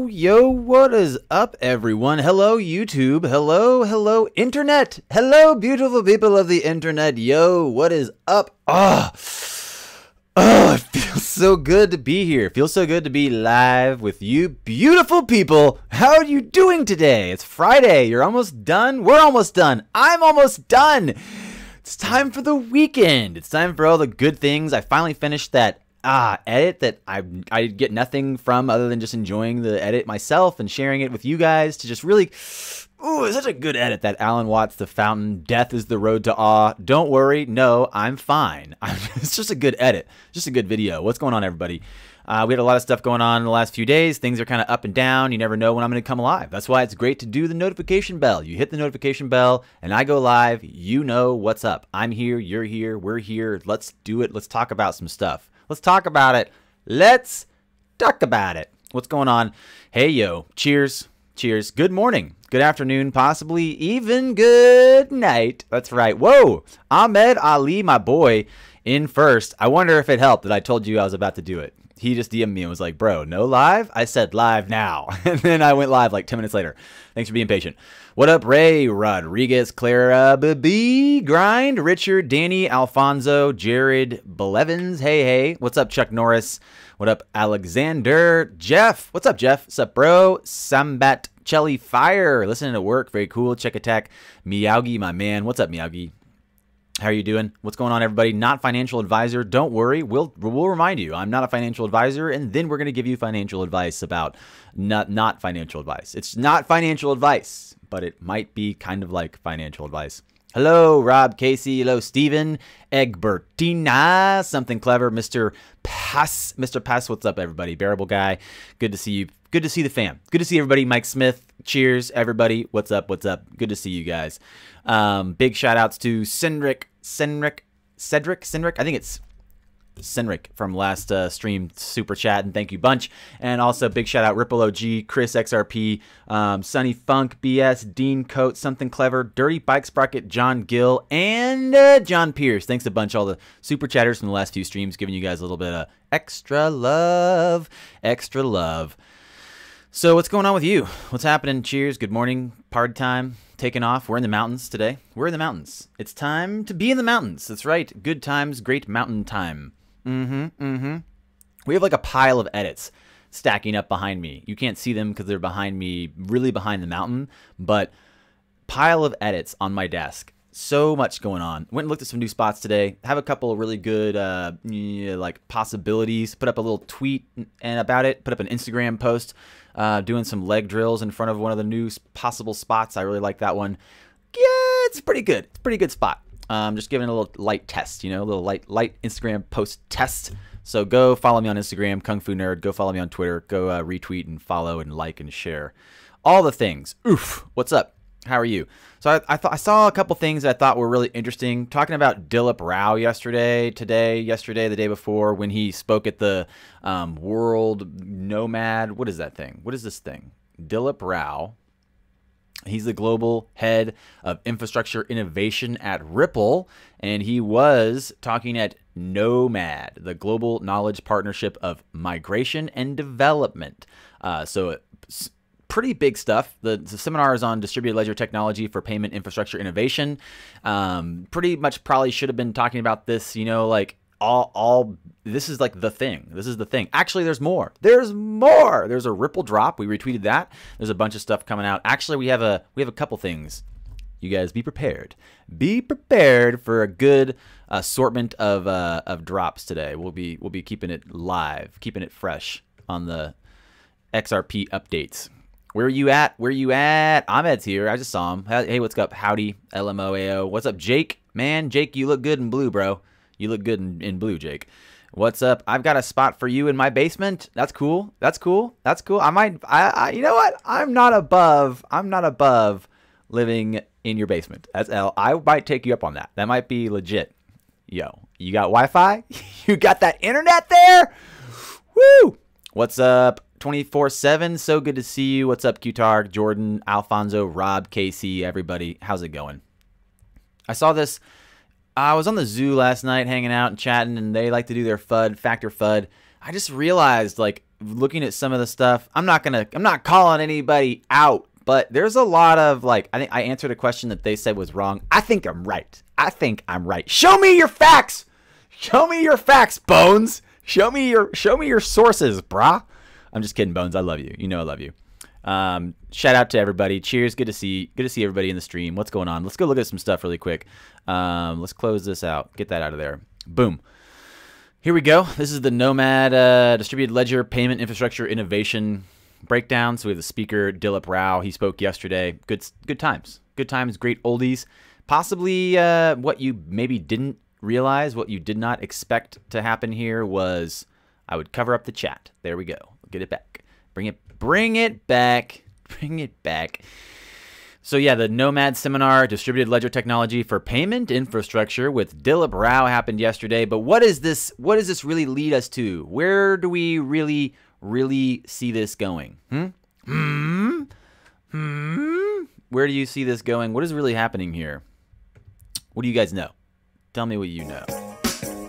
Yo, what is up, everyone? Hello, YouTube. Hello, Internet. Hello, beautiful people of the Internet. Yo, what is up? It feels so good to be here. It feels so good to be live with you beautiful people. How are you doing today? It's Friday. You're almost done. We're almost done. I'm almost done. It's time for the weekend. It's time for all the good things. I finally finished that edit that I get nothing from other than just enjoying the edit myself and sharing it with you guys to just really, it's such a good edit, that Alan Watts, The Fountain, Death is the Road to Awe. Don't worry, no, I'm fine. It's just a good edit, just a good video. What's going on, everybody? We had a lot of stuff going on in the last few days. Things are kind of up and down. You never know when I'm going to come live. That's why it's great to do the notification bell. You hit the notification bell and I go live. You know what's up. I'm here, you're here, we're here. Let's do it. Let's talk about some stuff. Let's talk about it. Let's talk about it. What's going on? Hey, yo. Cheers. Cheers. Good morning. Good afternoon. Possibly even good night. That's right. Whoa. Ahmed Ali, my boy, in first. I wonder if it helped that I told you I was about to do it. He just DM'd me and was like, bro, no live? I said live now. And then I went live like 10 minutes later. Thanks for being patient. What up, Ray, Rodriguez, Clara, B, Grind, Richard, Danny, Alfonso, Jared, Belevins. Hey. What's up, Chuck Norris? What up, Alexander? Jeff. What's up, Jeff? What's up, bro? Sambat, Chelly Fire. Listening to work. Very cool. Check Attack. Miyagi, my man. What's up, Miyagi? How are you doing? What's going on, everybody? Not financial advisor. Don't worry. We'll remind you. I'm not a financial advisor, and then we're going to give you financial advice about not financial advice. It's not financial advice, but it might be kind of like financial advice. Hello, Rob, Casey. Hello, Steven, Egbertina, something clever, Mr. Pass. Mr. Pass, what's up, everybody? Bearable guy. Good to see you. Good to see the fam. Good to see everybody. Mike Smith. Cheers, everybody. What's up? What's up? Good to see you guys. Big shout outs to Cedric. I think it's Cedric from last stream super chat, and thank you bunch. And also big shout out Ripple OG, Chris XRP, Sunny Funk, BS, Dean Coat, something clever, Dirty Bike Sprocket, John Gill, and John Pierce. Thanks a bunch, all the super chatters from the last few streams, giving you guys a little bit of extra love. So what's going on with you? What's happening? Cheers. Good morning. Party time. Taking off. We're in the mountains today. We're in the mountains. It's time to be in the mountains. That's right. Good times, great mountain time. We have like a pile of edits stacking up behind me. You can't see them because they're behind me, really behind the mountain, but pile of edits on my desk. So much going on. Went and looked at some new spots today. Have a couple of really good like possibilities. Put up a little tweet and about it. Put up an Instagram post. Doing some leg drills in front of one of the new possible spots. I really like that one. Yeah, it's pretty good. It's a pretty good spot. Just giving it a little light test, you know, a little light Instagram post test. So go follow me on Instagram, Kung Fu Nerd. Go follow me on Twitter. Go retweet and follow and like and share. All the things. Oof. What's up? How are you? So I saw a couple things that I thought were really interesting. Talking about Dilip Rao yesterday, the day before, when he spoke at the World Nomad. What is that thing? What is this thing? Dilip Rao. He's the global head of infrastructure innovation at Ripple, and he was talking at Nomad, the global knowledge partnership of migration and development. So pretty big stuff. The seminar is on distributed ledger technology for payment infrastructure innovation. Pretty much probably should have been talking about this, you know, like this is like the thing. This is the thing. Actually, there's more. There's more. There's a Ripple drop. We retweeted that. There's a bunch of stuff coming out. Actually, we have a couple things. You guys be prepared. Be prepared for a good assortment of drops today. We'll be keeping it live, keeping it fresh on the XRP updates. Where are you at? Where are you at? Ahmed's here. I just saw him. Hey, what's up? Howdy. LMOAO. What's up, Jake? Man, Jake, you look good in blue, bro. You look good in blue, Jake. What's up? I've got a spot for you in my basement. That's cool. That's cool. That's cool. You know what? I'm not above living in your basement. I might take you up on that. That might be legit. Yo, You got Wi-Fi? You got that internet there? Woo! What's up, 24/7? So good to see you. What's up, Qtarg, Jordan, Alfonso, Rob, Casey, everybody? How's it going? I saw this. I was on the zoo last night hanging out and chatting, and they like to do their FUD, Factor FUD. I just realized, like, looking at some of the stuff, I'm not calling anybody out, but there's a lot of, like, I think I answered a question that they said was wrong. I think I'm right. I think I'm right. Show me your facts. Show me your facts, Bones. Show me your sources, brah. I'm just kidding, Bones. I love you. You know I love you. Shout out to everybody. Cheers. Good to see everybody in the stream. What's going on? Let's go look at some stuff really quick. Let's close this out. Get that out of there. Boom. Here we go. This is the Nomad Distributed Ledger Payment Infrastructure Innovation Breakdown. So we have the speaker, Dilip Rao. He spoke yesterday. Good times. Good times. Great oldies. Possibly what you maybe didn't realize, what you did not expect to happen here was I would cover up the chat. There we go. Get it back. Bring it back. Bring it back. So yeah, the Nomad Seminar, Distributed Ledger Technology for Payment Infrastructure with Dilip Rao happened yesterday. But what is this? What does this really lead us to? Where do we really see this going? Where do you see this going? What is really happening here? What do you guys know? Tell me what you know.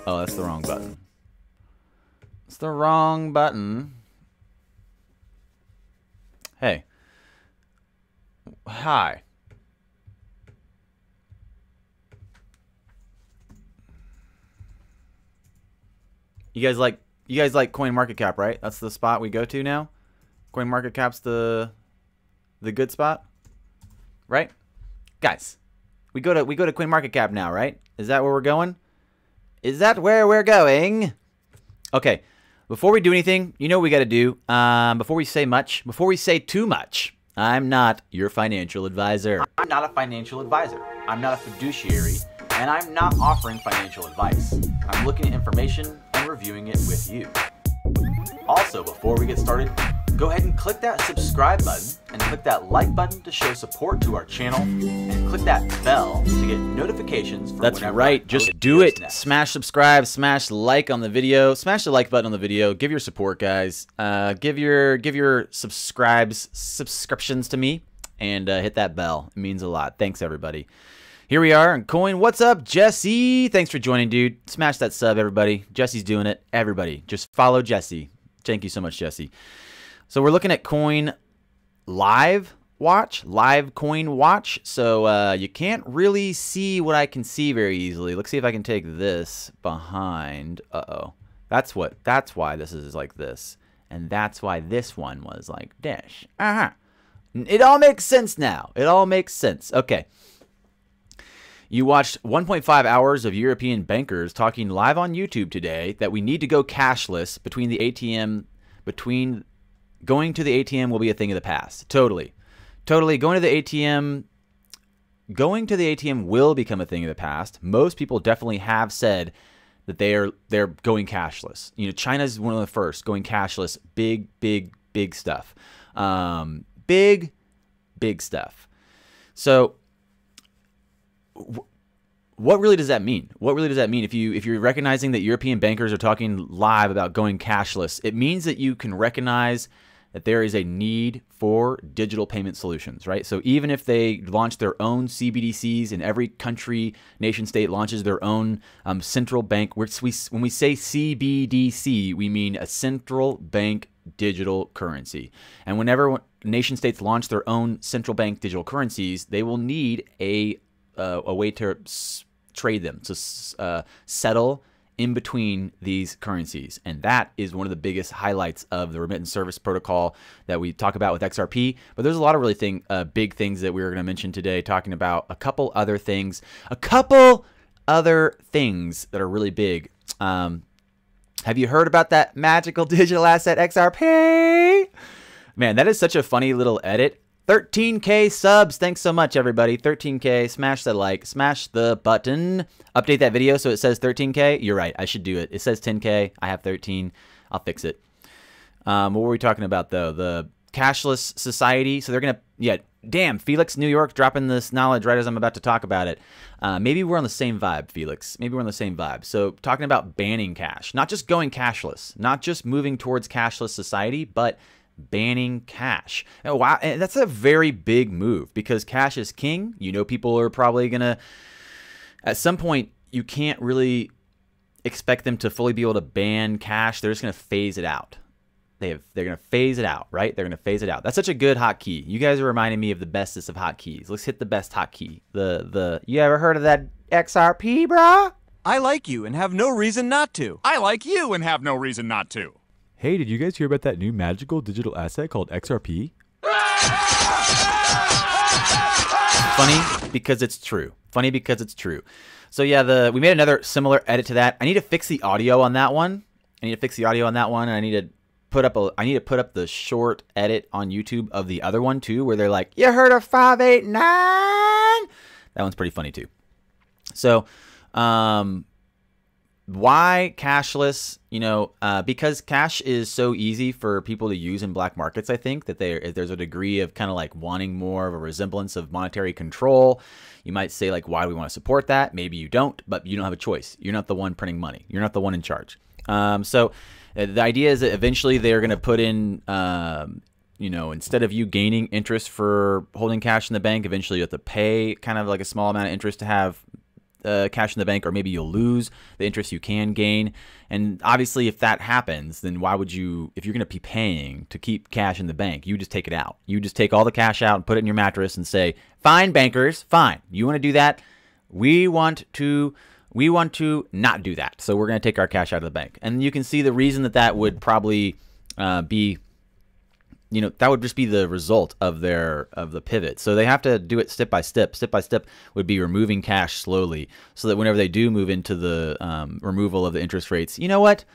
Oh, that's the wrong button. It's the wrong button. Hey. Hi. You guys like CoinMarketCap, right? That's the spot we go to now. CoinMarketCap's the good spot, right? Guys, we go to CoinMarketCap now, right? Is that where we're going? Is that where we're going? Okay. Before we do anything, you know what we got to do. Before we say too much, I'm not your financial advisor. I'm not a financial advisor. I'm not a fiduciary, and I'm not offering financial advice. I'm looking at information and reviewing it with you. Also, before we get started, go ahead and click that subscribe button and click that like button to show support to our channel, and click that bell to get notifications from That's right. Just do it. Next. Smash subscribe, smash like on the video, smash the like button on the video. Give your support, guys. Give your subscriptions to me, and hit that bell. It means a lot. Thanks, everybody. Here we are on Coin. What's up, Jesse? Thanks for joining, dude. Smash that sub, everybody. Jesse's doing it. Everybody, just follow Jesse. Thank you so much, Jesse. So we're looking at Coin Live Coin Watch. So you can't really see what I can see very easily. Let's see if I can take this behind. Uh-oh. That's why this is like this. And that's why this one was like this. It all makes sense now. It all makes sense. Okay. You watched 1.5 hours of European bankers talking live on YouTube today that we need to go cashless going to the ATM will be a thing of the past. Totally. Going to the ATM will become a thing of the past. Most people definitely have said that they're going cashless. You know, China's one of the first going cashless. Big stuff. Big stuff. So what really does that mean? What really does that mean? If you're recognizing that European bankers are talking live about going cashless, it means that you can recognize that there is a need for digital payment solutions, right? So even if they launch their own CBDCs and every country, nation state launches their own central bank, when we say CBDC, we mean a central bank digital currency. And whenever nation states launch their own central bank digital currencies, they will need a way to trade them, to settle in between these currencies. And that is one of the biggest highlights of the remittance service protocol that we talk about with XRP. But there's a lot of really big things that we're going to mention today, talking about a couple other things that are really big. Have you heard about that magical digital asset XRP? Man, that is such a funny little edit. 13K subs. Thanks so much, everybody. 13K. Smash the like. Smash the button. Update that video so it says 13K. You're right. I should do it. It says 10K. I have 13. I'll fix it. What were we talking about, though? The cashless society. So they're going to, yeah, damn, Felix, New York, dropping this knowledge right as I'm about to talk about it. Maybe we're on the same vibe, Felix. Maybe we're on the same vibe. So talking about banning cash, not just going cashless, not just moving towards cashless society, but banning cash. Oh, wow. And that's a very big move because cash is king. You know, people are probably going to, at some point, you can't really expect them to fully be able to ban cash. They're just going to phase it out. They're going to phase it out, right? They're going to phase it out. That's such a good hotkey. You guys are reminding me of the bestest of hotkeys. Let's hit the best hotkey. You ever heard of that XRP, brah? I like you and have no reason not to. I like you and have no reason not to. Hey, did you guys hear about that new magical digital asset called XRP? Funny because it's true. Funny because it's true. So yeah, we made another similar edit to that. I need to fix the audio on that one. And I need to put up the short edit on YouTube of the other one too, where they're like, "You heard of 589?" That one's pretty funny too. So, why cashless? You know, because cash is so easy for people to use in black markets. I think that there's a degree of kind of like wanting more of a resemblance of monetary control. You might say like, why do we want to support that? Maybe you don't, but you don't have a choice. You're not the one printing money. You're not the one in charge. So the idea is that eventually they're going to put in, you know, instead of you gaining interest for holding cash in the bank, eventually you have to pay kind of like a small amount of interest to have cash in the bank, or maybe you'll lose the interest you can gain. And obviously if that happens, then why would you, if you're going to be paying to keep cash in the bank, you just take it out. You just take all the cash out and put it in your mattress and say, fine, bankers, fine. You want to do that? We want to not do that. So we're going to take our cash out of the bank. And you can see the reason that would probably be, you know, that would just be the result of the pivot. So they have to do it step by step. Step by step would be removing cash slowly, so that whenever they do move into the removal of the interest rates, you know what?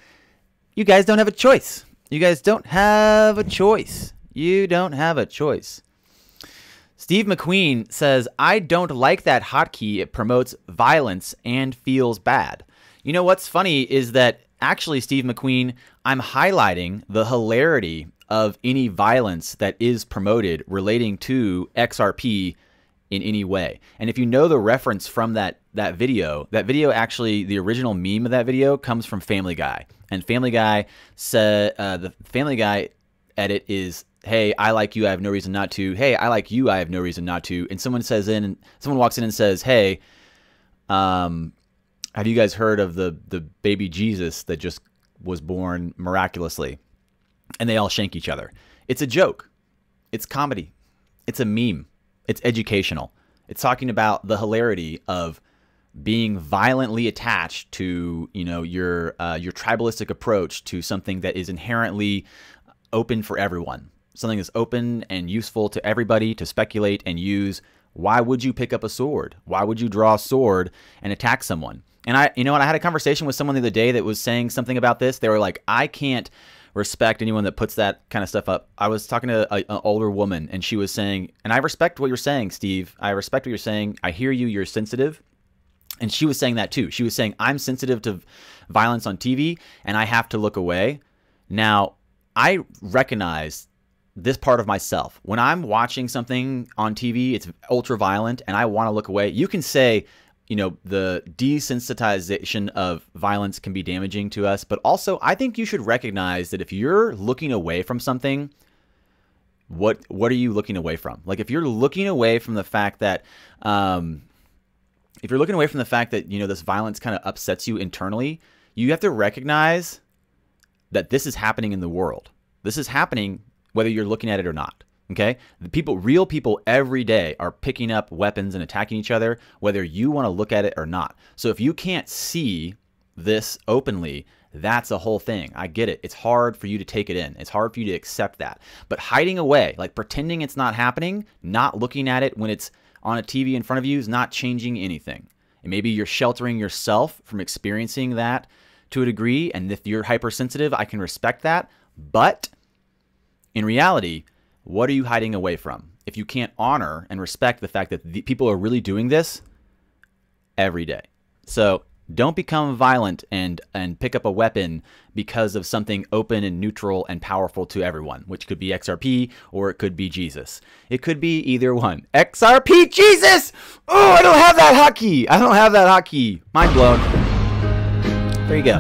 You guys don't have a choice. You guys don't have a choice. You don't have a choice. Steve McQueen says, I don't like that hotkey. It promotes violence and feels bad. You know what's funny is that actually, Steve McQueen, I'm highlighting the hilarity of any violence that is promoted relating to XRP in any way. And if you know the reference from that video actually, the original meme of that video comes from Family Guy. And Family Guy said, the Family Guy edit is, hey, I like you, I have no reason not to. Hey, I like you, I have no reason not to. And someone walks in and says, hey, have you guys heard of the baby Jesus that just was born miraculously? And they all shank each other. It's a joke. It's comedy. It's a meme. It's educational. It's talking about the hilarity of being violently attached to, you know, your tribalistic approach to something that is inherently open for everyone. Something that's open and useful to everybody to speculate and use. Why would you pick up a sword? Why would you draw a sword and attack someone? And I had a conversation with someone the other day that was saying something about this. They were like, I can't respect anyone that puts that kind of stuff up. I was talking to an older woman, and she was saying, and I respect what you're saying, Steve. I respect what you're saying. I hear you. You're sensitive. And she was saying that too. She was saying, I'm sensitive to violence on TV, and I have to look away. Now, I recognize this part of myself. When I'm watching something on TV, it's ultra violent, and I want to look away. You can say, you know, the desensitization of violence can be damaging to us, but also I think you should recognize that if you're looking away from something, what are you looking away from? Like if you're looking away from the fact that, you know, this violence kind of upsets you internally, you have to recognize that this is happening in the world. This is happening whether you're looking at it or not. Okay, real people every day are picking up weapons and attacking each other, whether you want to look at it or not. So if you can't see this openly, that's a whole thing. I get it. It's hard for you to take it in. It's hard for you to accept that. But hiding away, like pretending it's not happening, not looking at it when it's on a TV in front of you is not changing anything. And maybe you're sheltering yourself from experiencing that to a degree. And if you're hypersensitive, I can respect that. But in reality, what are you hiding away from? If you can't honor and respect the fact that people are really doing this every day. So Don't become violent and pick up a weapon because of something open and neutral and powerful to everyone, which could be XRP or it could be Jesus. It could be either one. XRP Jesus! Oh, I don't have that hotkey. I don't have that hotkey. Mind blown. There you go.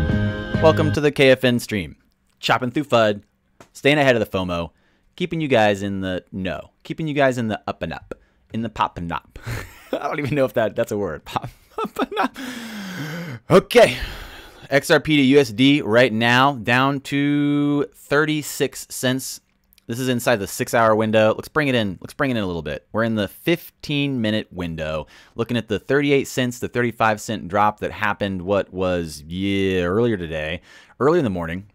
Welcome to the KFN stream. Chopping through FUD, staying ahead of the FOMO, keeping you guys in the know, keeping you guys in the up and up, in the pop and up. I don't even know if that's a word. Pop and up. Okay. XRP to USD right now down to 36 cents. This is inside the 6-hour window. Let's bring it in. Let's bring it in a little bit. We're in the 15-minute window, looking at the 38 cents, the 35-cent drop that happened. What was earlier today, early in the morning,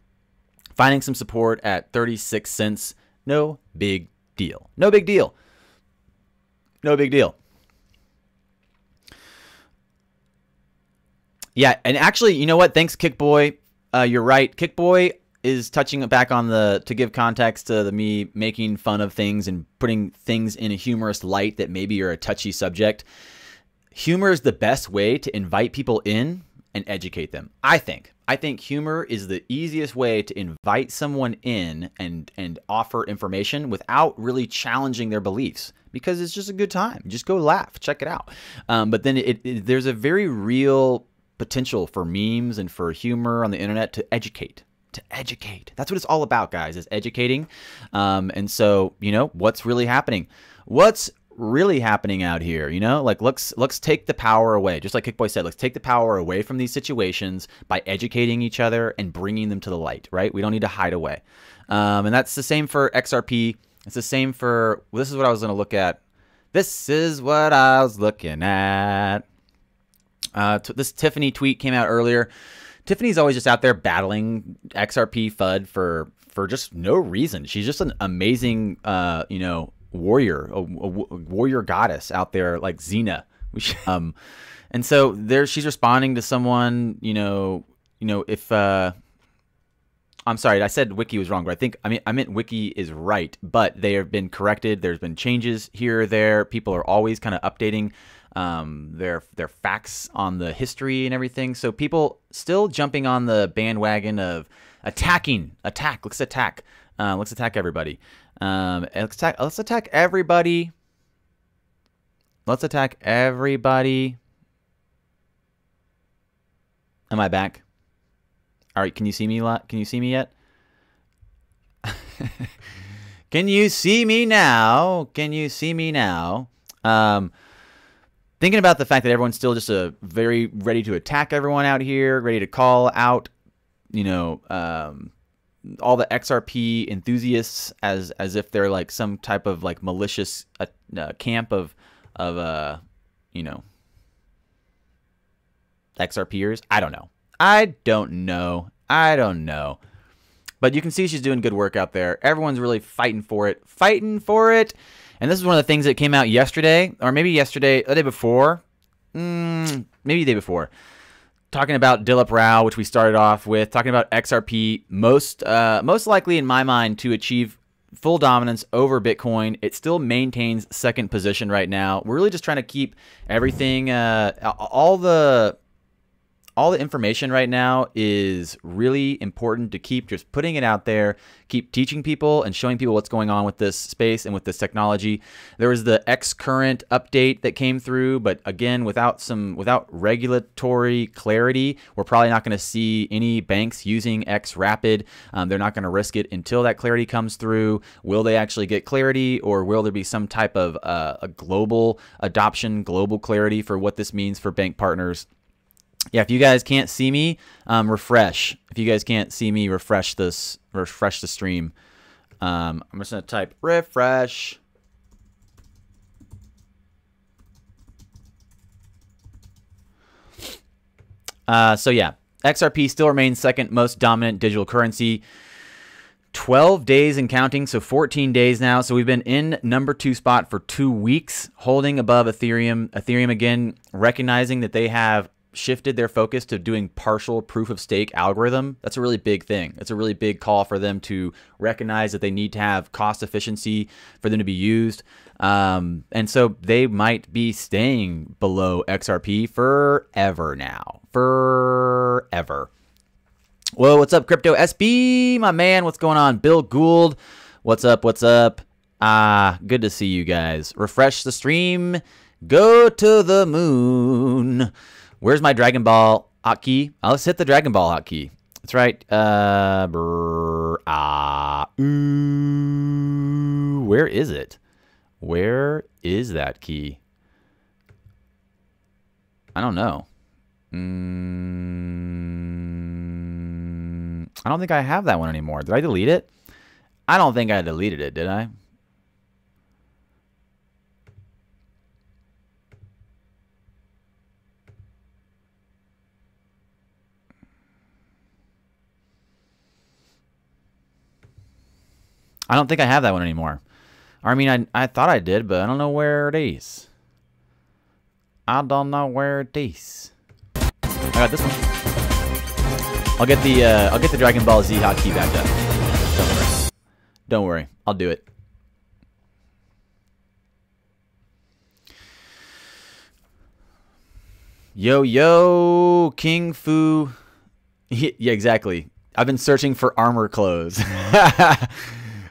finding some support at 36 cents. No big deal. No big deal. No big deal. Yeah, and actually, you know what? Thanks, Kickboy. You're right. Kickboy is touching back on to give context to me making fun of things and putting things in a humorous light that maybe are a touchy subject. Humor is the best way to invite people in and educate them, I think. I think humor is the easiest way to invite someone in and offer information without really challenging their beliefs, because it's just a good time. Just go laugh, check it out. But then there's a very real potential for memes and for humor on the internet to educate. That's what it's all about, guys, is educating. And so, you know, what's really happening? What's really happening out here? You know, like let's take the power away. Just like Kickboy said, let's take the power away from these situations by educating each other and bringing them to the light, right? We don't need to hide away. And that's the same for XRP. It's the same for, well, this is what I was going to look at. This is what I was looking at. This Tiffany tweet came out earlier. Tiffany's always just out there battling XRP FUD for just no reason. She's just an amazing, you know, warrior, a warrior goddess out there like Xena. And so there, she's responding to someone, you know, if I'm sorry, I said Wiki was wrong, but I meant Wiki is right, but they have been corrected. There's been changes here or there. People are always kind of updating their facts on the history and everything. So people still jumping on the bandwagon of let's attack everybody. Let's attack everybody. Let's attack everybody. Am I back? All right, can you see me Can you see me yet? Can you see me now? Can you see me now? Thinking about the fact that everyone's still just very ready to attack everyone out here, ready to call out, you know, all the XRP enthusiasts as if they're like some type of like malicious camp of you know, XRPers. I don't know. But you can see she's doing good work out there. Everyone's really fighting for it. And this is one of the things that came out yesterday, or maybe yesterday, the day before. Maybe the day before. Talking about Dilip Rao, which we started off with. Talking about XRP, most likely in my mind to achieve full dominance over Bitcoin. It still maintains second position right now. We're really just trying to keep everything, all the information right now is really important to keep just putting it out there, keep teaching people and showing people what's going on with this space and with this technology. There was the X current update that came through, but again, without regulatory clarity, we're probably not going to see any banks using X Rapid. They're not going to risk it until that clarity comes through. Will they actually get clarity, or will there be some type of a global adoption, global clarity for what this means for bank partners? Yeah, if you guys can't see me, refresh. If you guys can't see me, refresh the stream. I'm just gonna type refresh. So yeah, XRP still remains second most dominant digital currency. 12 days and counting, so 14 days now. So we've been in number 2 spot for 2 weeks, holding above Ethereum. Ethereum again, recognizing that they have shifted their focus to doing partial proof of stake algorithm. That's a really big thing. It's a really big call for them to recognize that they need to have cost efficiency for them to be used. And so they might be staying below XRP forever now. Forever. Whoa, what's up, Crypto SB, my man? What's going on? Bill Gould, what's up? What's up? Good to see you guys. Refresh the stream. Go to the moon. Where's my Dragon Ball hotkey? Let's hit the Dragon Ball hotkey. That's right. Where is it? Where is that key? I don't know. I don't think I have that one anymore. Did I delete it? I don't think I deleted it, did I? I don't think I have that one anymore. I mean, I thought I did, but I don't know where it is. I don't know where it is. I got this one. I'll get the Dragon Ball Z hotkey back up. Don't worry. Don't worry. I'll do it. Yo, King Fu. Yeah, exactly. I've been searching for armor clothes.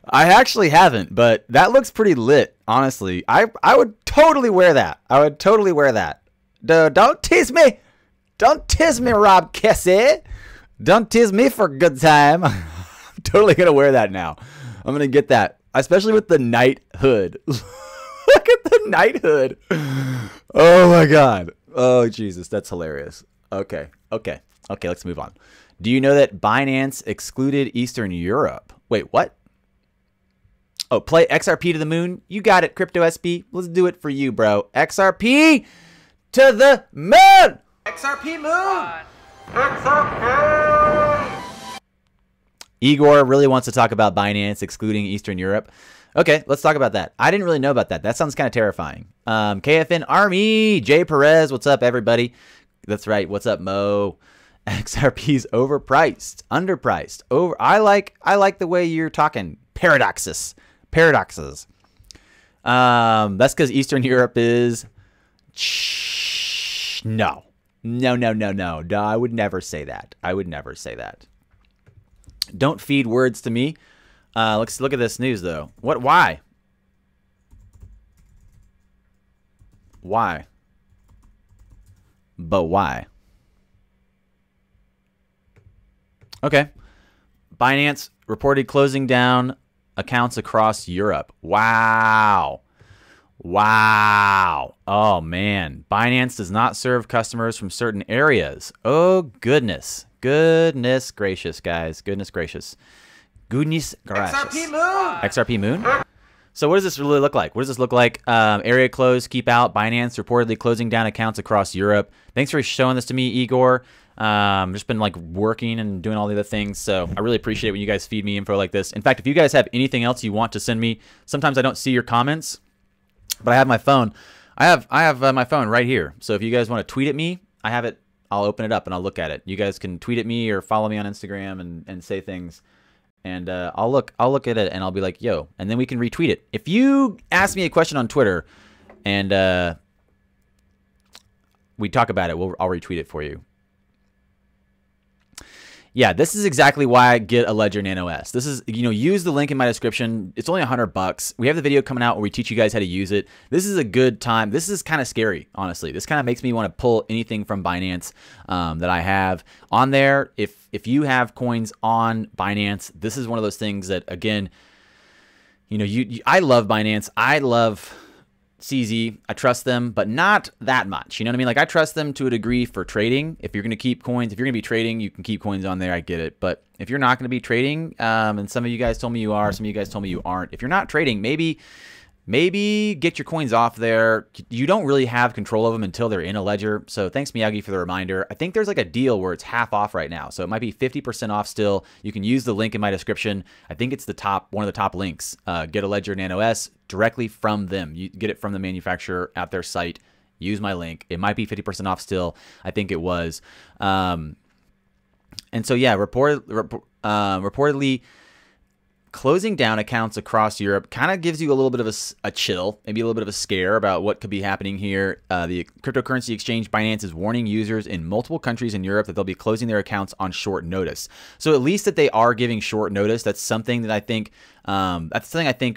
I actually haven't, but that looks pretty lit, honestly. I would totally wear that. I would totally wear that. Don't tease me. Don't tease me, Rob Kessie. Don't tease me for a good time. I'm totally going to wear that now. I'm going to get that, especially with the knight hood. Look at the knight hood. Oh, my God. Oh, Jesus. That's hilarious. Okay. Let's move on. Do you know that Binance excluded Eastern Europe? Wait, what? Oh, play XRP to the moon? You got it, Crypto SB. Let's do it for you, bro. XRP to the moon! XRP moon! XRP! Igor really wants to talk about Binance excluding Eastern Europe. Okay, let's talk about that. I didn't really know about that. That sounds kind of terrifying. KFN Army, Jay Perez, what's up, everybody? That's right. What's up, Mo? XRP's overpriced, underpriced. I like the way you're talking. Paradoxes. That's because Eastern Europe is no. I would never say that. Don't feed words to me. Let's look at this news though. Why? But why? Okay. Binance reported closing down accounts across Europe. Wow. Oh, man. Binance does not serve customers from certain areas. Oh, goodness. Goodness gracious, guys. Goodness gracious. XRP Moon? So what does this really look like? What does this look like? Area closed, keep out. Binance reportedly closing down accounts across Europe. Thanks for showing this to me, Igor. Just been like working and doing all the other things, so I really appreciate when you guys feed me info like this. In fact, if you guys have anything else you want to send me, sometimes I don't see your comments, but I have my phone. I have my phone right here. So if you guys want to tweet at me, I have it. I'll open it up and I'll look at it. You guys can tweet at me or follow me on Instagram and say things, and I'll look at it and I'll be like, yo, and then we can retweet it. If you ask me a question on Twitter and we talk about it, I'll retweet it for you. Yeah, this is exactly why I get a Ledger Nano S. This is, use the link in my description. It's only $100. We have the video coming out where we teach you guys how to use it. This is a good time. This is kind of scary, honestly. This kind of makes me want to pull anything from Binance that I have on there. If you have coins on Binance, this is one of those things that, again, I love Binance. I love CZ. I trust them, but not that much. You know what I mean? Like, I trust them to a degree for trading. If you're going to keep coins, if you're going to be trading, you can keep coins on there. I get it. But if you're not going to be trading, and some of you guys told me you are, some of you guys told me you aren't. If you're not trading, maybe get your coins off there. You don't really have control of them until they're in a ledger. So thanks, Miyagi, for the reminder. I think there's like a deal where it's half off right now. So it might be 50% off still. You can use the link in my description. I think it's one of the top links. Get a Ledger Nano S directly from them. You get it from the manufacturer at their site use my link. It might be 50% off still. I think it was. And so, yeah, reportedly closing down accounts across Europe kind of gives you a little bit of a chill, maybe a little bit of a scare about what could be happening here. The cryptocurrency exchange Binance is warning users in multiple countries in Europe that they'll be closing their accounts on short notice. So at least that they are giving short notice. That's something that I think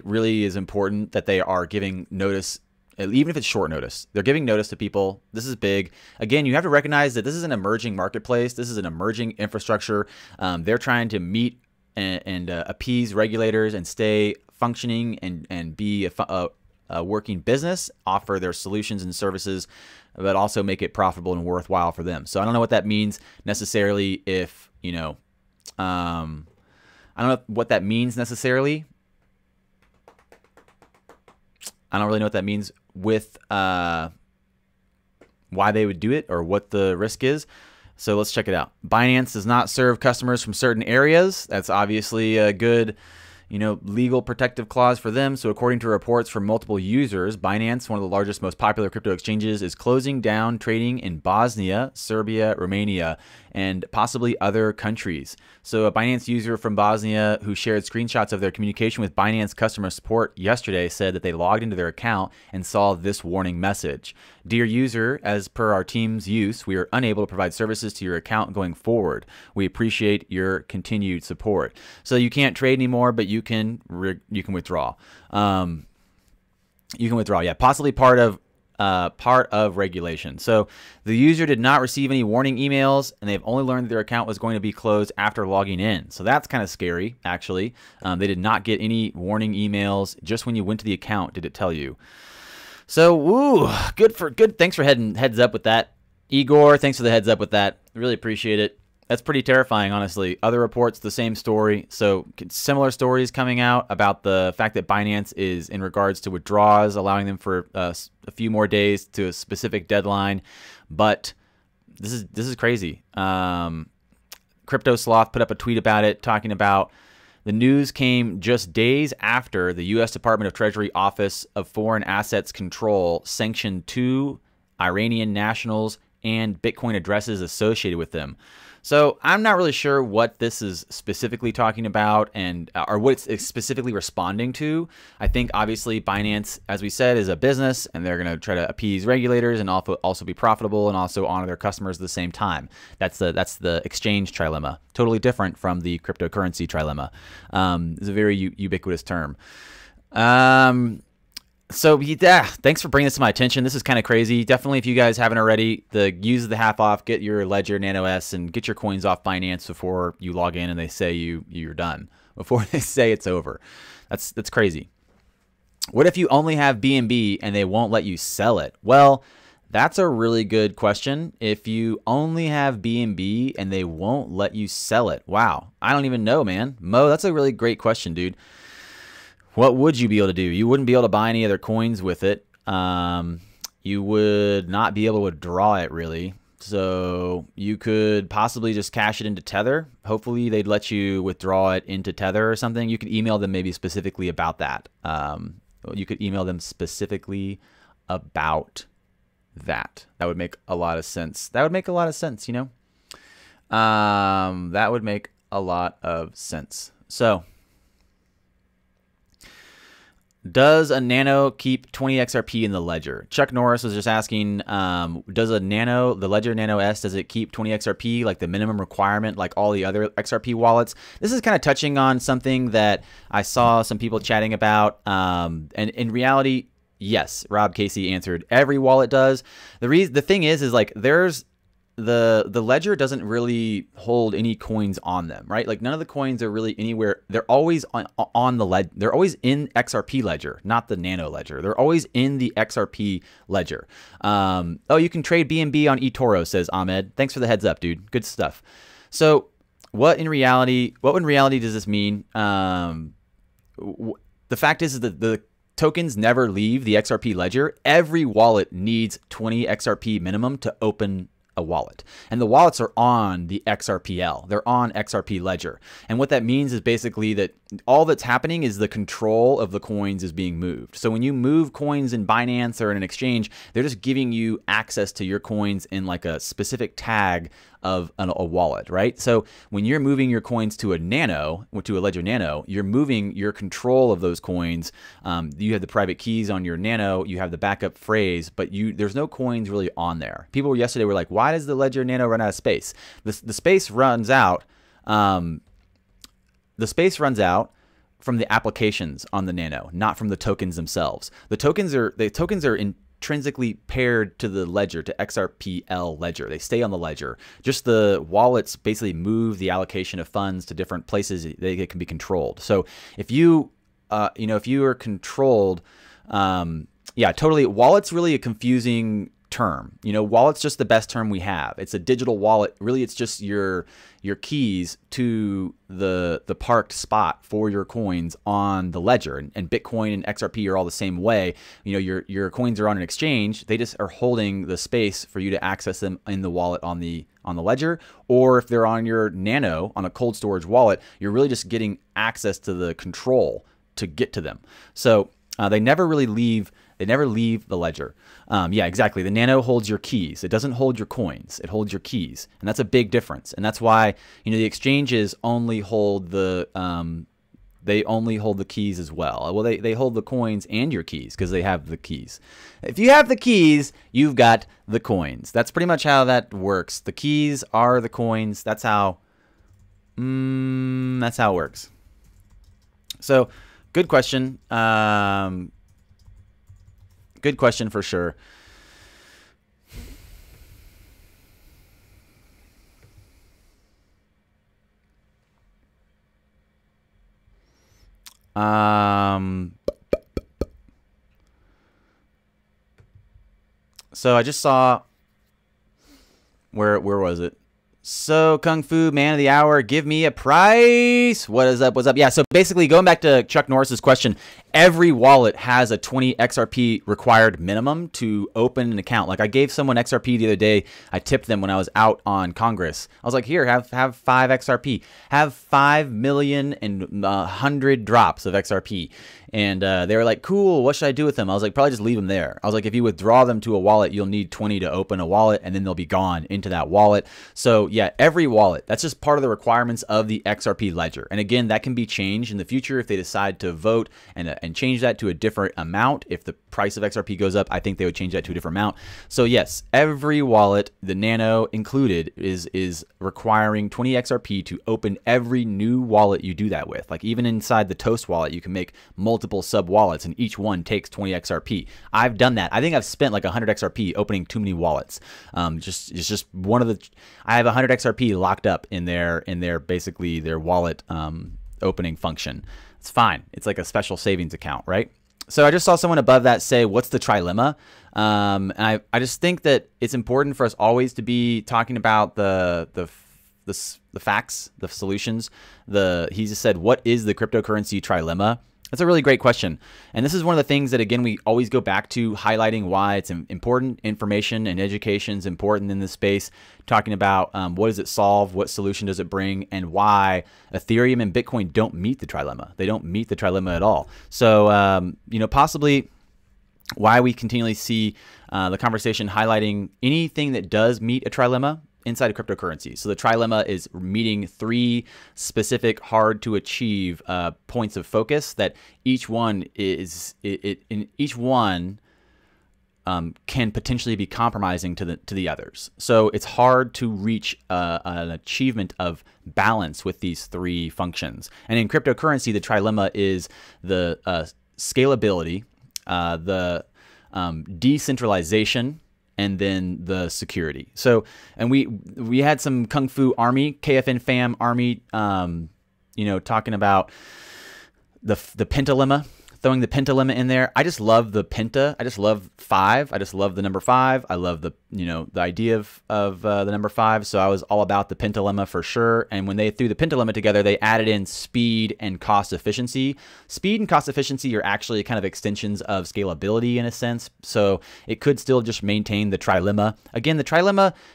really is important, that they are giving notice. Even if it's short notice, they're giving notice to people. This is big. Again, you have to recognize that this is an emerging marketplace. This is an emerging infrastructure. They're trying to meet and appease regulators and stay functioning and be a working business, offer their solutions and services, but also make it profitable and worthwhile for them. So I don't know what that means necessarily. If I don't know what that means necessarily. I don't really know what that means with why they would do it or what the risk is. So let's check it out. Binance does not serve customers from certain areas. That's obviously a good, legal protective clause for them. So according to reports from multiple users, Binance, one of the largest, most popular crypto exchanges, is closing down trading in Bosnia, Serbia, Romania, and possibly other countries. So a Binance user from Bosnia who shared screenshots of their communication with Binance customer support yesterday said that they logged into their account and saw this warning message. Dear user, as per our team's use, we are unable to provide services to your account going forward. We appreciate your continued support. So you can't trade anymore, but you can withdraw. You can withdraw, yeah, possibly part of regulation. So the user did not receive any warning emails, and they've only learned that their account was going to be closed after logging in. So that's kind of scary, actually. They did not get any warning emails. Just when you went to the account did it tell you. So, good. Thanks for heads up with that, Igor. Thanks for the heads up with that. Really appreciate it. That's pretty terrifying, honestly. Other reports, the same story. So similar stories coming out about the fact that Binance is, in regards to withdrawals, allowing them for a few more days to a specific deadline. But this is crazy. Crypto Sloth put up a tweet about it, talking about the news came just days after the U.S. Department of Treasury Office of Foreign Assets Control sanctioned 2 Iranian nationals and Bitcoin addresses associated with them. So I'm not really sure what this is specifically talking about and or what it's specifically responding to. I think obviously Binance, as we said, is a business, and they're going to try to appease regulators and also be profitable and also honor their customers at the same time. That's the exchange trilemma. Totally different from the cryptocurrency trilemma. It's a very ubiquitous term. So yeah, thanks for bringing this to my attention. This is kind of crazy. Definitely, if you guys haven't already, use the half off, get your Ledger Nano S, and get your coins off Binance before you log in and they say you're done. Before they say it's over. That's crazy. What if you only have BNB and they won't let you sell it? Well, that's a really good question. If you only have BNB and they won't let you sell it, wow, I don't even know, man. Mo, that's a really great question, dude. What would you be able to do? You wouldn't be able to buy any other coins with it. You would not be able to withdraw it, really. So you could possibly just cash it into Tether. Hopefully they'd let you withdraw it into Tether or something. You could email them maybe specifically about that. You could email them specifically about that. That would make a lot of sense. That would make a lot of sense, you know? That would make a lot of sense. So, does a Nano keep 20 XRP in the ledger? Chuck Norris was just asking, does the Ledger Nano S, does it keep 20 XRP, like the minimum requirement, like all the other XRP wallets? This is kind of touching on something that I saw some people chatting about. And in reality, yes, Rob Casey answered, every wallet does. The thing is like there's, the ledger doesn't really hold any coins on them, right? Like none of the coins are really anywhere. They're always on the ledger. They're always in XRP ledger, not the Nano ledger. They're always in the XRP ledger. Oh, you can trade BNB on eToro, says Ahmed. Thanks for the heads up, dude. Good stuff. So what in reality does this mean? The fact is that the tokens never leave the XRP ledger. Every wallet needs 20 XRP minimum to open a wallet. And the wallets are on the XRPL. They're on XRP Ledger. And what that means is basically that all that's happening is the control of the coins is being moved. So when you move coins in Binance or in an exchange, they're just giving you access to your coins in like a specific tag of a wallet, right? So when you're moving your coins to a Nano, to a Ledger Nano, you're moving your control of those coins. You have the private keys on your Nano, you have the backup phrase, but there's no coins really on there. People yesterday were like, why does the Ledger Nano run out of space? The space runs out. The space runs out from the applications on the Nano, not from the tokens themselves. The tokens are intrinsically paired to the ledger, to XRPL ledger. They stay on the ledger. Just the wallets basically move the allocation of funds to different places they can be controlled. So if you if you are controlled, yeah, totally. Wallet's really a confusing term. Wallet's just the best term we have. It's a digital wallet. Really, it's just your keys to the parked spot for your coins on the ledger. And Bitcoin and XRP are all the same way. Your coins are on an exchange. They just are holding the space for you to access them in the wallet on the ledger. Or if they're on your Nano, on a cold storage wallet, you're really just getting access to the control to get to them. So they never really leave. They never leave the ledger. Yeah, exactly. The Nano holds your keys. It doesn't hold your coins. It holds your keys. And that's a big difference. And that's why, the exchanges only hold the keys as well. Well, they hold the coins and your keys because they have the keys. If you have the keys, you've got the coins. That's pretty much how that works. The keys are the coins. That's how it works. So, good question. Good question for sure. So I just saw, where was it? So Kung Fu Man of the Hour, give me a price. What is up? What's up? Yeah, so basically going back to Chuck Norris's question, every wallet has a 20 XRP required minimum to open an account. Like I gave someone XRP the other day. I tipped them when I was out on Congress. I was like, here, have 5 XRP. Have 5,000,100 drops of XRP. And they were like, cool, what should I do with them? I was like, probably just leave them there. I was like, if you withdraw them to a wallet, you'll need 20 to open a wallet, and then they'll be gone into that wallet. So yeah, every wallet, that's just part of the requirements of the XRP ledger. And again, that can be changed in the future if they decide to vote and change that to a different amount. If the price of XRP goes up, I think they would change that to a different amount. So yes, every wallet, the Nano included, is requiring 20 XRP to open every new wallet you do that with. Like even inside the Toast wallet, you can make multiple sub wallets and each one takes 20 XRP. I've done that. I think I've spent like 100 XRP opening too many wallets. It's just one of the, I have 100 XRP locked up in their basically their wallet opening function. It's fine. It's like a special savings account, right? So I just saw someone above that say, what's the trilemma? And I just think that it's important for us always to be talking about the facts, the solutions. He just said, what is the cryptocurrency trilemma? That's a really great question. And this is one of the things that, again, we always go back to, highlighting why it's important. Information and education is important in this space, talking about what does it solve, what solution does it bring, and why Ethereum and Bitcoin don't meet the trilemma. They don't meet the trilemma at all. So, possibly why we continually see the conversation highlighting anything that does meet a trilemma inside of cryptocurrency. So the trilemma is meeting 3 specific, hard to achieve points of focus that each one can potentially be compromising to the others. So it's hard to reach an achievement of balance with these 3 functions. And in cryptocurrency, the trilemma is the scalability, the decentralization, and then the security. So, and we had some Kung Fu Army, KFN Fam Army, talking about the pentalemma, throwing the Penta limit in there. I just love the Penta. I just love 5. I just love the number 5. I love the, the idea of the number 5. So I was all about the Penta lemma for sure. And when they threw the Penta lemma together, they added in speed and cost efficiency. Speed and cost efficiency are actually kind of extensions of scalability in a sense. So it could still just maintain the trilemma. Again,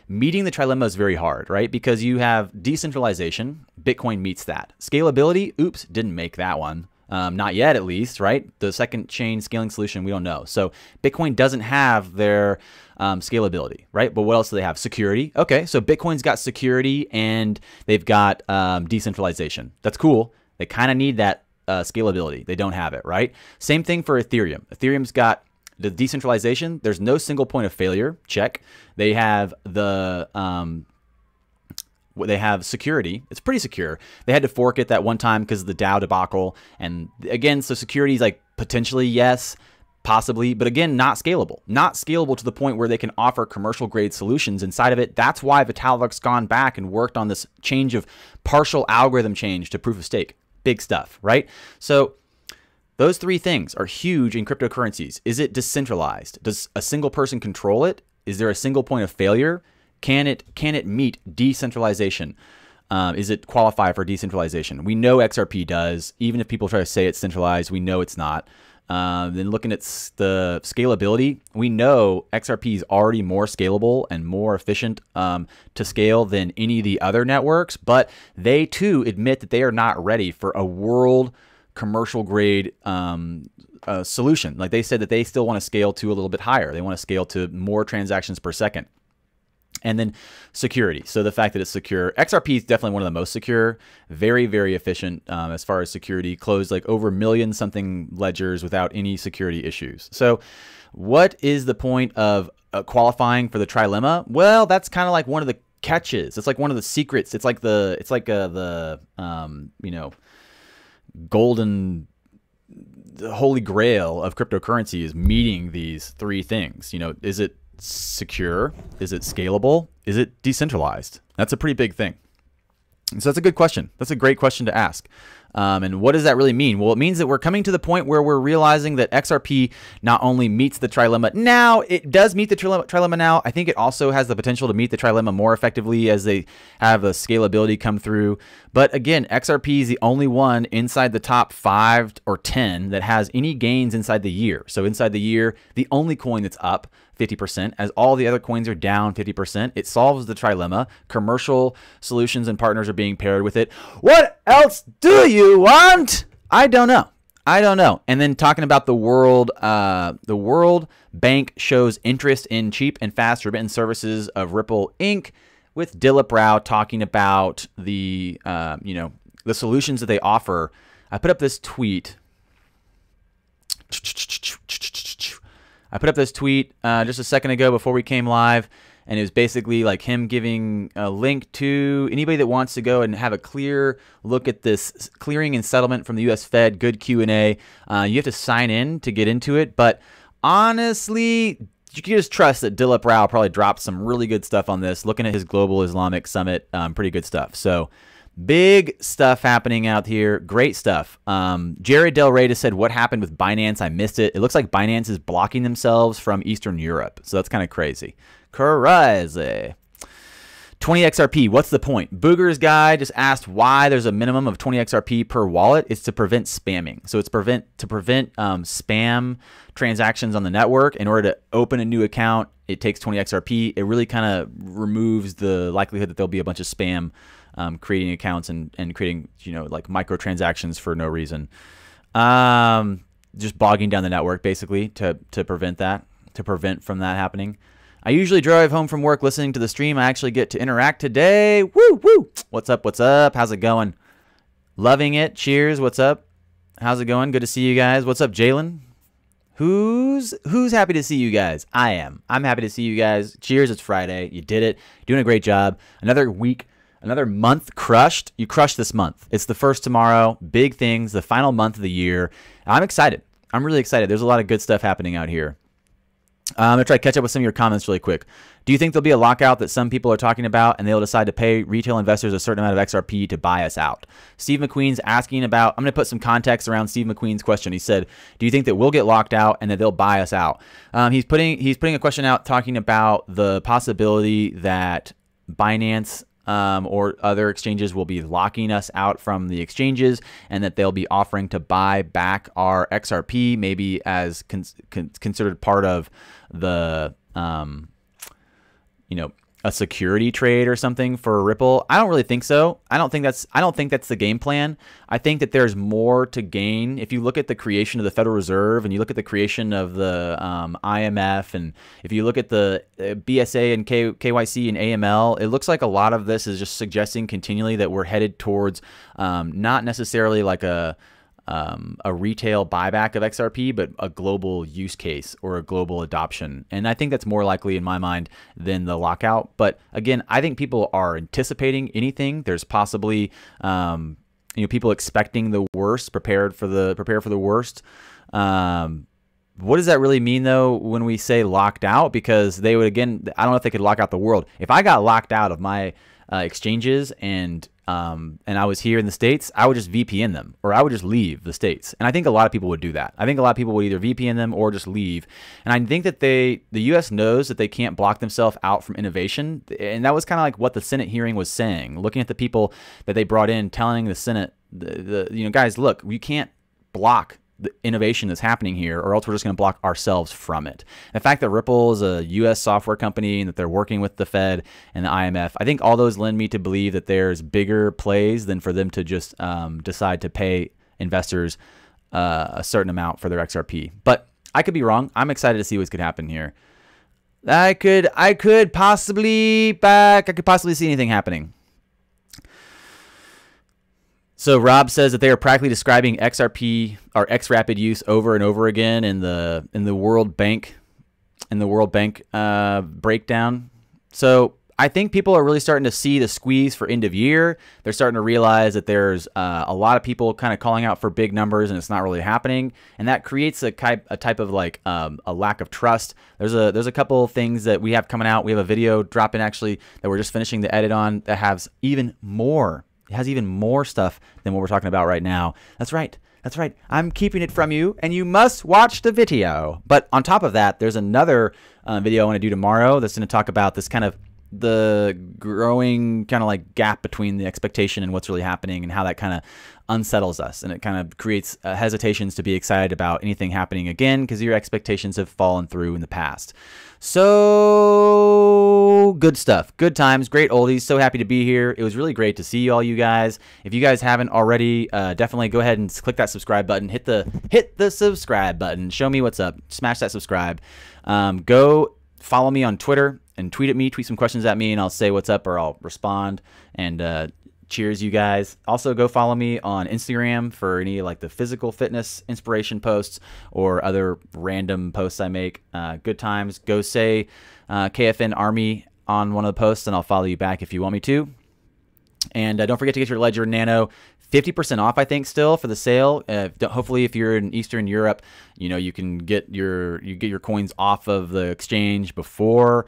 meeting the trilemma is very hard, right? Because you have decentralization. Bitcoin meets that. Scalability, oops, didn't make that one. Not yet, at least, right? The second chain scaling solution, we don't know. So Bitcoin doesn't have their scalability, right? But what else do they have? Security. Okay, so Bitcoin's got security and they've got decentralization. That's cool. They kind of need that scalability. They don't have it, right? Same thing for Ethereum. Ethereum's got the decentralization. There's no single point of failure. Check. They have the they have security. It's pretty secure. They had to fork it that one time because of the DAO debacle. And again, so security is like potentially yes, possibly, but again, not scalable. Not scalable to the point where they can offer commercial grade solutions inside of it. That's why Vitalik's gone back and worked on this change of partial algorithm change to proof of stake. Big stuff, right? So those 3 things are huge in cryptocurrencies. Is it decentralized? Does a single person control it? Is there a single point of failure? Can it meet decentralization? Is it qualify for decentralization? We know XRP does. Even if people try to say it's centralized, we know it's not. Then looking at the scalability, we know XRP is already more scalable and more efficient to scale than any of the other networks, but they too admit that they are not ready for a world commercial grade solution. Like they said that they still want to scale to a little bit higher. They want to scale to more transactions per second. And then security. So the fact that it's secure. XRP is definitely one of the most secure, very, very efficient as far as security. Closed like over 1 million something ledgers without any security issues. So what is the point of qualifying for the trilemma? Well, that's kind of like one of the catches. It's like one of the secrets. It's like the golden, the holy grail of cryptocurrency is meeting these 3 things. Is it secure? Is it scalable? Is it decentralized? That's a pretty big thing. So that's a good question. That's a great question to ask. And what does that really mean? Well, it means that we're coming to the point where we're realizing that XRP not only meets the trilemma now, it does meet the trilemma now. I think it also has the potential to meet the trilemma more effectively as they have the scalability come through. But again, XRP is the only one inside the top 5 or 10 that has any gains inside the year. So inside the year, the only coin that's up 50%, as all the other coins are down 50%. It solves the trilemma. Commercial solutions and partners are being paired with it. What else do you want? I don't know. And then talking about the World Bank shows interest in cheap and fast remittance services of Ripple Inc. with Dilip Rao talking about the the solutions that they offer. I put up this tweet. Just a second ago before we came live, and it was basically like him giving a link to anybody that wants to go and have a clear look at this clearing and settlement from the U.S. Fed. Good Q&A. You have to sign in to get into it, but honestly, you can just trust that Dilip Rao probably dropped some really good stuff on this. Looking at his Global Islamic Summit, pretty good stuff. So big stuff happening out here. Great stuff. Jared Del Rey just said, what happened with Binance? I missed it. It looks like Binance is blocking themselves from Eastern Europe. So that's kind of crazy. Crazy. 20 XRP. What's the point? Booger's guy just asked why there's a minimum of 20 XRP per wallet. It's to prevent spamming. So it's to prevent spam transactions on the network. In order to open a new account, it takes 20 XRP. It really kind of removes the likelihood that there'll be a bunch of spam creating accounts and creating, like microtransactions for no reason. Just bogging down the network basically to prevent from that happening. I usually drive home from work listening to the stream. I actually get to interact today. Woo, woo. What's up? What's up? How's it going? Loving it. Cheers. What's up? How's it going? Good to see you guys. What's up, Jalen? Who's happy to see you guys? I am. I'm happy to see you guys. Cheers. It's Friday. You did it. Doing a great job. Another week. Another month crushed. You crushed this month. It's the first tomorrow. Big things. The final month of the year. I'm excited. I'm really excited. There's a lot of good stuff happening out here. I'm going to try to catch up with some of your comments really quick. Do you think there'll be a lockout that some people are talking about and they'll decide to pay retail investors a certain amount of XRP to buy us out? Steve McQueen's asking about, I'm going to put some context around Steve McQueen's question. He said, do you think that we'll get locked out and that they'll buy us out? He's putting a question out talking about the possibility that Binance or other exchanges will be locking us out from the exchanges and that they'll be offering to buy back our XRP, maybe as considered part of the, a security trade or something for Ripple. I don't really think so. I don't think that's the game plan. I think that there's more to gain. If you look at the creation of the Federal Reserve and you look at the creation of the IMF, and if you look at the BSA and KYC and AML, it looks like a lot of this is just suggesting continually that we're headed towards not necessarily like a retail buyback of XRP, but a global use case or a global adoption. And I think that's more likely in my mind than the lockout. But again, I think people are anticipating anything. There's possibly, people expecting the worst, prepare for the worst. What does that really mean though when we say locked out? Because they would, again, I don't know if they could lock out the world. If I got locked out of my exchanges and I was here in the States, I would just VPN them, or I would just leave the States. And I think a lot of people would do that. I think a lot of people would either VPN them or just leave. And I think that the U.S. knows that they can't block themselves out from innovation. And that was kind of like what the Senate hearing was saying, looking at the people that they brought in, telling the Senate, guys, look, we can't block the innovation that's happening here, or else we're just going to block ourselves from it. The fact that Ripple is a U.S. software company and that they're working with the Fed and the IMF, I think all those lend me to believe that there's bigger plays than for them to just decide to pay investors a certain amount for their XRP. But I could be wrong. I'm excited to see what could happen here. I could possibly see anything happening. So Rob says that they are practically describing XRP or XRapid use over and over again in the World Bank breakdown. So I think people are really starting to see the squeeze for end of year. They're starting to realize that there's a lot of people kind of calling out for big numbers and it's not really happening, and that creates a type of like a lack of trust. There's a couple of things that we have coming out. We have a video dropping actually that we're just finishing the edit on that has even more. It has even more stuff than what we're talking about right now. That's right. That's right. I'm keeping it from you, and you must watch the video. But on top of that, there's another video I want to do tomorrow that's going to talk about this kind of the growing kind of like gap between the expectation and what's really happening, and how that kind of unsettles us, and it kind of creates hesitations to be excited about anything happening again because your expectations have fallen through in the past. So good stuff, good times, great oldies. So happy to be here. It was really great to see all you guys. If you guys haven't already, definitely go ahead and click that subscribe button. Hit the subscribe button. Show me what's up. Smash that subscribe. Go follow me on Twitter and tweet at me. Tweet some questions at me, and I'll say what's up or I'll respond. And cheers, you guys. Also, go follow me on Instagram for any like the physical fitness inspiration posts or other random posts I make. Good times. Go say KFN Army on one of the posts, and I'll follow you back if you want me to. And don't forget to get your Ledger Nano 50% off, I think, still for the sale. Hopefully, if you're in Eastern Europe, you can get your coins off of the exchange before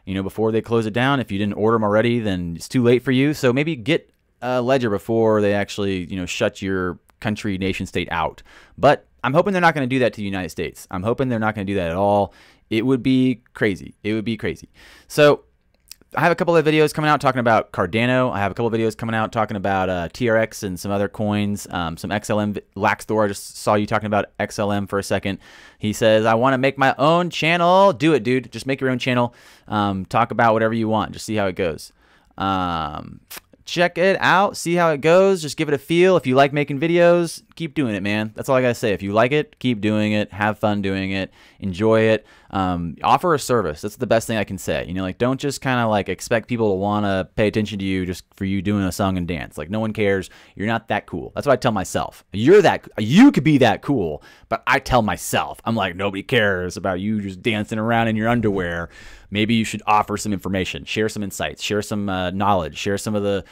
they close it down. If you didn't order them already, then it's too late for you. So maybe get Ledger before they actually shut your country, nation state out. But I'm hoping they're not going to do that to the United States. I'm hoping they're not going to do that at all. It would be crazy. It would be crazy. So I have a couple of videos coming out talking about Cardano. I have a couple of videos coming out talking about TRX and some other coins, some XLM. Laxthor, I just saw you talking about XLM for a second. He says, I want to make my own channel. Do it, dude. Just make your own channel. Talk about whatever you want. Just see how it goes. Check it out. See how it goes. Just give it a feel. If you like making videos, keep doing it, man. That's all I got to say. If you like it, keep doing it. Have fun doing it. Enjoy it. Offer a service. That's the best thing I can say. Like, don't just kind of like expect people to want to pay attention to you just for you doing a song and dance. Like, no one cares. You're not that cool. That's what I tell myself. You could be that cool, but I tell myself, I'm like, nobody cares about you just dancing around in your underwear. Maybe you should offer some information, share some insights, share some knowledge, share some of the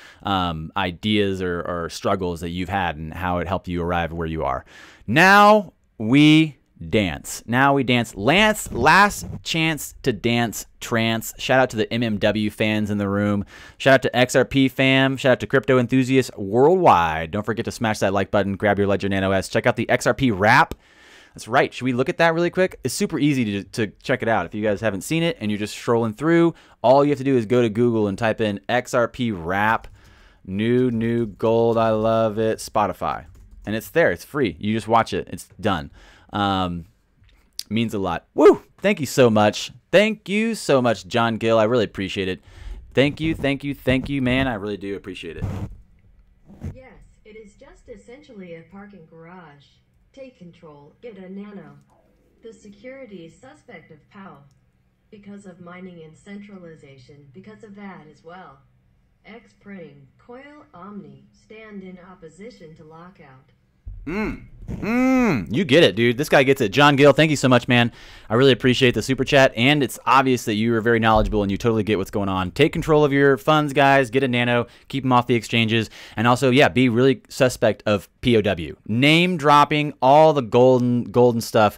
ideas or struggles that you've had and how it helped you arrive where you are. Now we dance. Now we dance. Lance, last chance to dance trance. Shout out to the MMW fans in the room. Shout out to XRP fam. Shout out to crypto enthusiasts worldwide. Don't forget to smash that like button. Grab your Ledger Nano S. Check out the XRP wrap. That's right. Should we look at that really quick? It's super easy to check it out. If you guys haven't seen it and you're just scrolling through, all you have to do is go to Google and type in XRP wrap. New gold. I love it. Spotify. And it's there. It's free. You just watch it. It's done. Means a lot. Woo! Thank you so much. Thank you so much, John Gill. I really appreciate it. Thank you, man. I really do appreciate it. Yes, it is just essentially a parking garage. Take control, get a nano. The security is suspect of POW. Because of mining and centralization, because of that as well. Xpring, Coil, Omni stand in opposition to lockout. You get it, dude. This guy gets it. John Gill, thank you so much, man. I really appreciate the super chat, and it's obvious that you are very knowledgeable and you totally get what's going on. Take control of your funds, guys. Get a nano. Keep them off the exchanges. And also, yeah, be really suspect of POW. Name dropping all the golden stuff.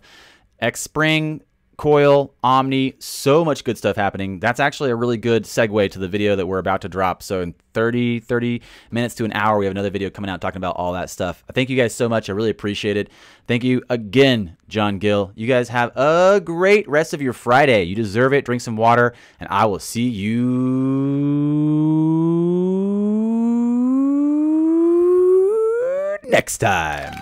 Xpring, Coil, Omni, so much good stuff happening. That's actually a really good segue to the video that we're about to drop. So in 30 minutes to an hour, we have another video coming out talking about all that stuff. Thank you guys so much. I really appreciate it. Thank you again, John Gill. You guys have a great rest of your Friday. You deserve it. Drink some water, and I will see you next time.